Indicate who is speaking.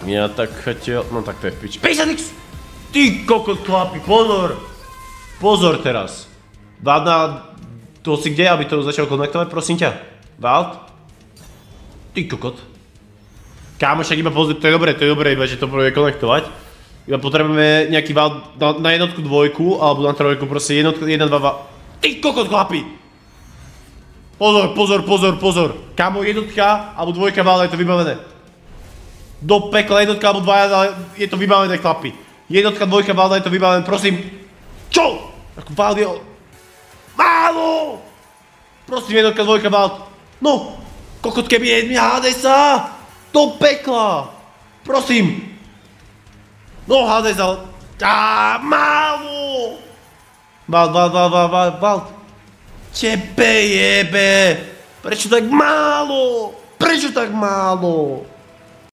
Speaker 1: Ja tak chtěl, no tak to je v piči. 50x! Ty kokot chlapi, pozor! Pozor teraz. Vádna, to si kde, aby to začal konektovať, prosím ťa? Vald? Ty kokot. Kámo, však iba pozor, to je dobré iba, že to bude konektovať. Iba potrebujeme nejaký Vald na jednotku dvojku, alebo na trojku, proste jednotka, 1, 2, 2. Ty kokot chlapi! Pozor. Kámo, jednotka alebo dvojka Valda je to vybavené. Do pekla jednotka alebo dvaja je to vybavené, chlapi. Jednotka, dvojka Valda je to vybavené, prosím. Čo? Ako Vald je... Málo! Prosím, jednotka, dvojka Vald. No, kokot keby je, hádaj sa! Do pekla! Prosím. No, hádaj sa. Málo! Vald. Tebe jebe! Prečo tak málo?